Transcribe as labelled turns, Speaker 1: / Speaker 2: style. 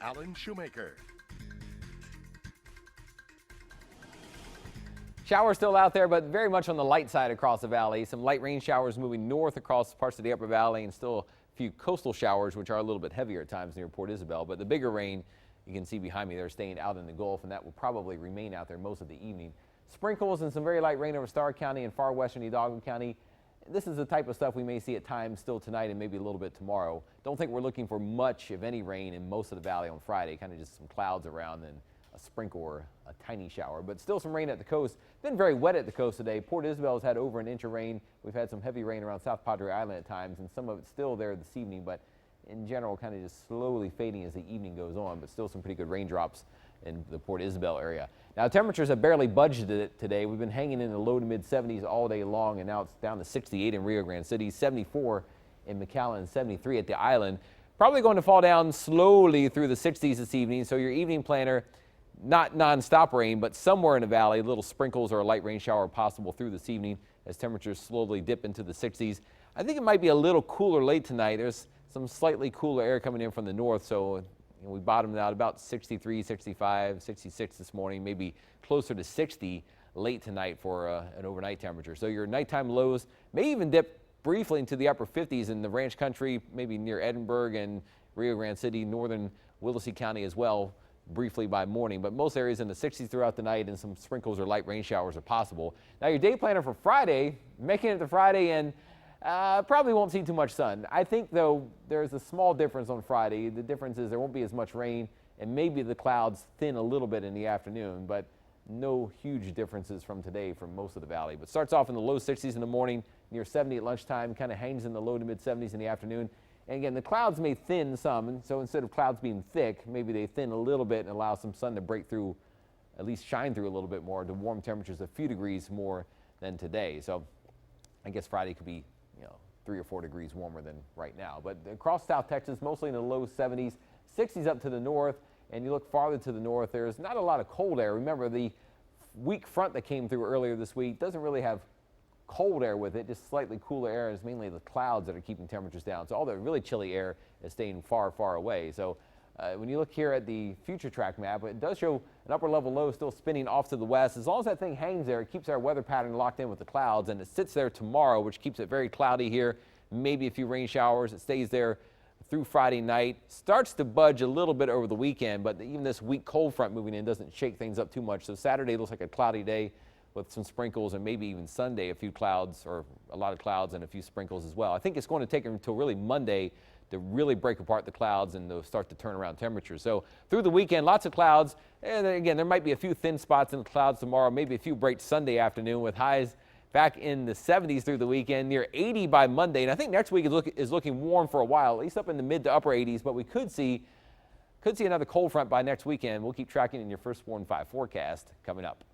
Speaker 1: Alan Shoemaker.
Speaker 2: Showers still out there, but very much on the light side across the valley. Some light rain showers moving north across parts of the upper valley, and still a few coastal showers, which are a little bit heavier at times near Port Isabel. But the bigger rain, you can see behind me, they're staying out in the Gulf, and that will probably remain out there most of the evening. Sprinkles and some very light rain over Starr County and far western Hidalgo County. This is the type of stuff we may see at times still tonight and maybe a little bit tomorrow. Don't think we're looking for much, if any, rain in most of the valley on Friday. Kind of just some clouds around and a sprinkle or a tiny shower, but still some rain at the coast. Been very wet at the coast today. Port Isabel has had over an inch of rain. We've had some heavy rain around South Padre Island at times, and some of it's still there this evening, but in general kind of just slowly fading as the evening goes on, but still some pretty good raindrops in the Port Isabel area. Now temperatures have barely budged today. We've been hanging in the low to mid 70s all day long, and now it's down to 68 in Rio Grande City, 74 in McAllen, 73 at the island. Probably going to fall down slowly through the 60s this evening, so your evening planner, not non-stop rain, but somewhere in the valley, little sprinkles or a light rain shower possible through this evening as temperatures slowly dip into the 60s. I think it might be a little cooler late tonight. There's some slightly cooler air coming in from the north, so we bottomed out about 63, 65, 66 this morning, maybe closer to 60 late tonight for an overnight temperature. So your nighttime lows may even dip briefly into the upper 50s in the ranch country, maybe near Edinburgh and Rio Grande City, northern Willacy County as well, briefly by morning, but most areas in the 60s throughout the night, and some sprinkles or light rain showers are possible. Now your day planner for Friday, making it to Friday, and probably won't see too much sun. I think, though, there's a small difference on Friday. The difference is there won't be as much rain, and maybe the clouds thin a little bit in the afternoon, but no huge differences from today for most of the valley. But starts off in the low 60s in the morning, near 70 at lunchtime, kind of hangs in the low to mid 70s in the afternoon. And again, the clouds may thin some, and so instead of clouds being thick, maybe they thin a little bit and allow some sun to break through, at least shine through a little bit more, to warm temperatures a few degrees more than today. So I guess Friday could be 3 or 4 degrees warmer than right now. But across South Texas, mostly in the low 70s, 60s up to the north, and you look farther to the north, there's not a lot of cold air. Remember, the weak front that came through earlier this week doesn't really have cold air with it, just slightly cooler air. Is mainly the clouds that are keeping temperatures down. So all the really chilly air is staying far, far away. So when you look here at the future track map, it does show an upper level low still spinning off to the west. As long as that thing hangs there, it keeps our weather pattern locked in with the clouds, and it sits there tomorrow, which keeps it very cloudy here, maybe a few rain showers. It stays there through Friday night, starts to budge a little bit over the weekend, but even this weak cold front moving in doesn't shake things up too much. So Saturday looks like a cloudy day with some sprinkles, and maybe even Sunday a few clouds, or a lot of clouds and a few sprinkles as well. I think it's going to take until really Monday to really break apart the clouds and they'll start to turn around temperatures. So through the weekend, lots of clouds, and again, there might be a few thin spots in the clouds tomorrow, maybe a few breaks Sunday afternoon, with highs back in the 70s through the weekend, near 80 by Monday. And I think next week is looking warm for a while, at least up in the mid to upper 80s, but we could see another cold front by next weekend. We'll keep tracking in your First Warn 5 forecast coming up.